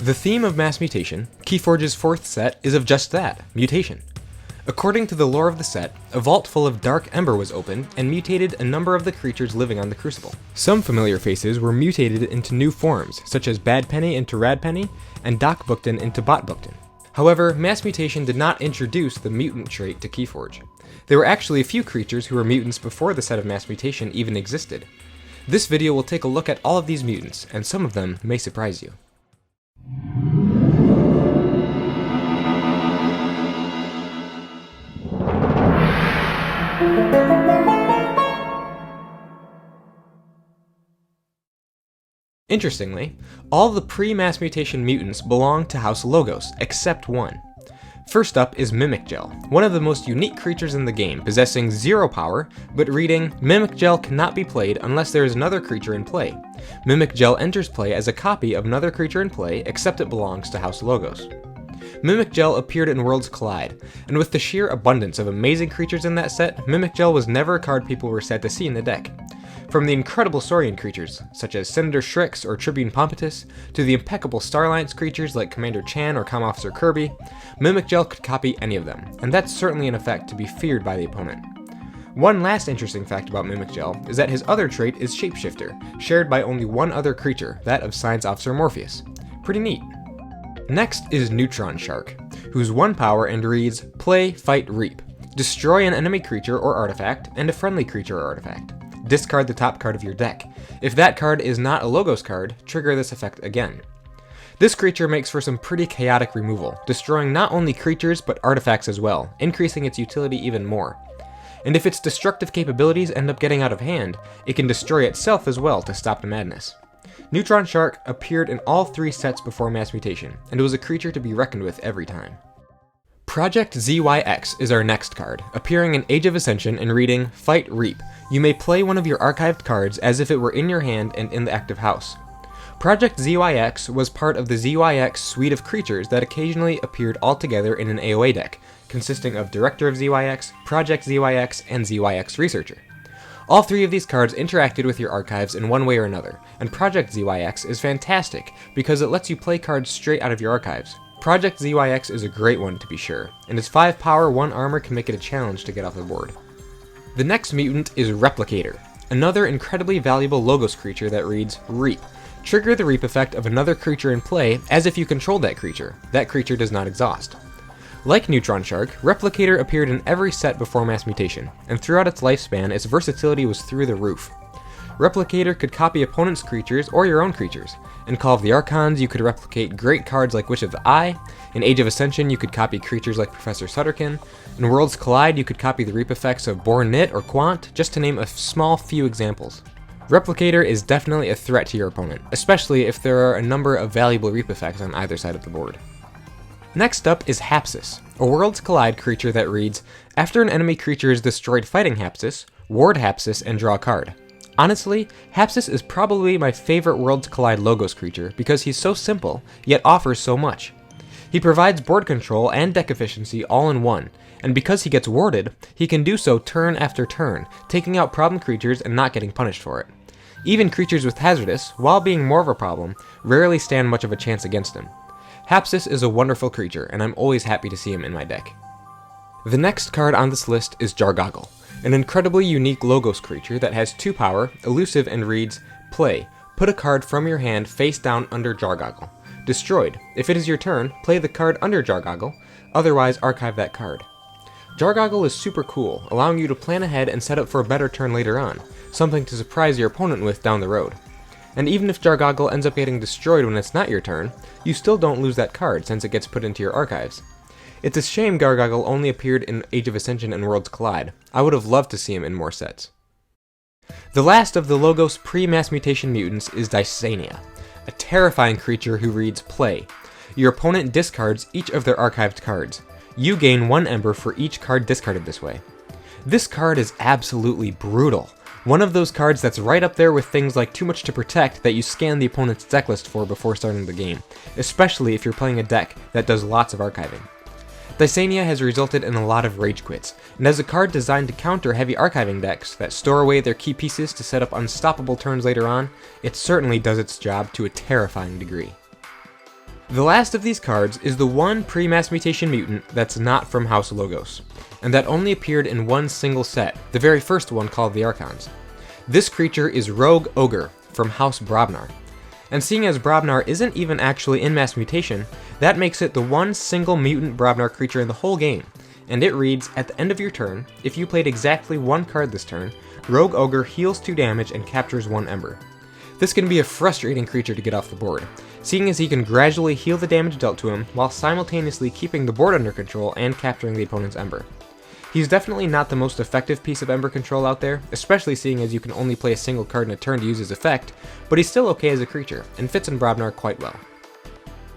The theme of Mass Mutation, KeyForge's 4th set, is of just that, mutation. According to the lore of the set, a vault full of dark ember was opened and mutated a number of the creatures living on the Crucible. Some familiar faces were mutated into new forms, such as Bad Penny into Rad Penny, and Doc Bookton into Bot Bookton. However, Mass Mutation did not introduce the mutant trait to KeyForge. There were actually a few creatures who were mutants before the set of Mass Mutation even existed. This video will take a look at all of these mutants, and some of them may surprise you. Interestingly, all the pre-Mass Mutation mutants belong to House Logos, except one. First up is Mimic Gel, one of the most unique creatures in the game, possessing 0 power, but reading, Mimic Gel cannot be played unless there is another creature in play. Mimic Gel enters play as a copy of another creature in play, except it belongs to House Logos. Mimic Gel appeared in Worlds Collide, and with the sheer abundance of amazing creatures in that set, Mimic Gel was never a card people were sad to see in the deck. From the incredible Saurian creatures, such as Senator Shrix or Tribune Pompatus, to the impeccable Star Alliance creatures like Commander Chan or Com Officer Kirby, Mimic Gel could copy any of them, and that's certainly an effect to be feared by the opponent. One last interesting fact about Mimic Gel is that his other trait is Shapeshifter, shared by only one other creature, that of Science Officer Morpheus. Pretty neat. Next is Neutron Shark, whose 1 power and reads, Play, Fight, Reap. Destroy an enemy creature or artifact, and a friendly creature or artifact. Discard the top card of your deck. If that card is not a Logos card, trigger this effect again. This creature makes for some pretty chaotic removal, destroying not only creatures but artifacts as well, increasing its utility even more. And if its destructive capabilities end up getting out of hand, it can destroy itself as well to stop the madness. Neutron Shark appeared in all 3 sets before Mass Mutation, and was a creature to be reckoned with every time. Project ZYX is our next card, appearing in Age of Ascension and reading, Fight Reap. You may play one of your archived cards as if it were in your hand and in the active house. Project ZYX was part of the ZYX suite of creatures that occasionally appeared all together in an AoA deck, consisting of Director of ZYX, Project ZYX, and ZYX Researcher. All 3 of these cards interacted with your archives in one way or another, and Project ZYX is fantastic because it lets you play cards straight out of your archives. Project ZYX is a great one to be sure, and its 5 power, 1 armor can make it a challenge to get off the board. The next mutant is Replicator, another incredibly valuable Logos creature that reads, Reap. Trigger the Reap effect of another creature in play as if you control that creature. That creature does not exhaust. Like Neutron Shark, Replicator appeared in every set before Mass Mutation, and throughout its lifespan, its versatility was through the roof. Replicator could copy opponents' creatures or your own creatures. In Call of the Archons, you could replicate great cards like Wish of the Eye. In Age of Ascension, you could copy creatures like Professor Sutterkin. In Worlds Collide, you could copy the Reap effects of Born Knit or Quant, just to name a small few examples. Replicator is definitely a threat to your opponent, especially if there are a number of valuable Reap effects on either side of the board. Next up is Hapsis, a Worlds Collide creature that reads, After an enemy creature is destroyed fighting Hapsis, ward Hapsis and draw a card. Honestly, Hapsis is probably my favorite Worlds Collide Logos creature because he's so simple, yet offers so much. He provides board control and deck efficiency all in one, and because he gets warded, he can do so turn after turn, taking out problem creatures and not getting punished for it. Even creatures with Hazardous, while being more of a problem, rarely stand much of a chance against him. Hapsis is a wonderful creature, and I'm always happy to see him in my deck. The next card on this list is Jargoggle, an incredibly unique Logos creature that has 2 power, elusive, and reads, Play. Put a card from your hand face down under Jargoggle. Destroyed. If it is your turn, play the card under Jargoggle, otherwise archive that card. Jargoggle is super cool, allowing you to plan ahead and set up for a better turn later on, something to surprise your opponent with down the road. And even if Jargoggle ends up getting destroyed when it's not your turn, you still don't lose that card since it gets put into your archives. It's a shame Jargoggle only appeared in Age of Ascension and Worlds Collide. I would have loved to see him in more sets. The last of the Logos pre-Mass Mutation mutants is Dysania, a terrifying creature who reads, Play. Your opponent discards each of their archived cards. You gain 1 Ember for each card discarded this way. This card is absolutely brutal. One of those cards that's right up there with things like Too Much to Protect that you scan the opponent's deck list for before starting the game, especially if you're playing a deck that does lots of archiving. Dysania has resulted in a lot of rage quits, and as a card designed to counter heavy archiving decks that store away their key pieces to set up unstoppable turns later on, it certainly does its job to a terrifying degree. The last of these cards is the one pre-Mass Mutation mutant that's not from House Logos, and that only appeared in one single set, the very first one called the Archons. This creature is Rogue Ogre from House Brobnar. And seeing as Brobnar isn't even actually in Mass Mutation, that makes it the one single mutant Brobnar creature in the whole game, and it reads, at the end of your turn, if you played exactly one card this turn, Rogue Ogre heals 2 damage and captures 1 Ember. This can be a frustrating creature to get off the board, seeing as he can gradually heal the damage dealt to him while simultaneously keeping the board under control and capturing the opponent's Ember. He's definitely not the most effective piece of Ember control out there, especially seeing as you can only play a single card in a turn to use his effect, but he's still okay as a creature, and fits in Brobnar quite well.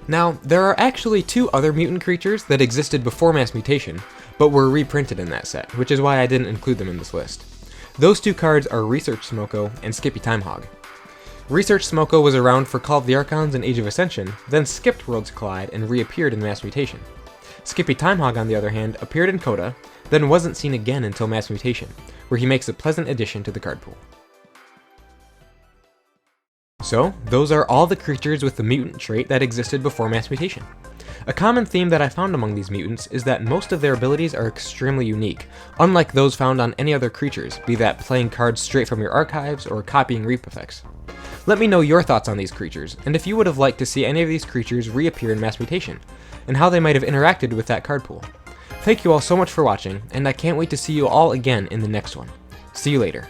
Now, there are actually 2 other mutant creatures that existed before Mass Mutation, but were reprinted in that set, which is why I didn't include them in this list. Those 2 cards are Research Smoko and Skippy Timehog. Research Smoko was around for Call of the Archons and Age of Ascension, then skipped Worlds Collide and reappeared in Mass Mutation. Skippy Timehog, on the other hand, appeared in Coda, then wasn't seen again until Mass Mutation, where he makes a pleasant addition to the card pool. So, those are all the creatures with the mutant trait that existed before Mass Mutation. A common theme that I found among these mutants is that most of their abilities are extremely unique, unlike those found on any other creatures, be that playing cards straight from your archives or copying reap effects. Let me know your thoughts on these creatures, and if you would have liked to see any of these creatures reappear in Mass Mutation, and how they might have interacted with that card pool. Thank you all so much for watching, and I can't wait to see you all again in the next one. See you later.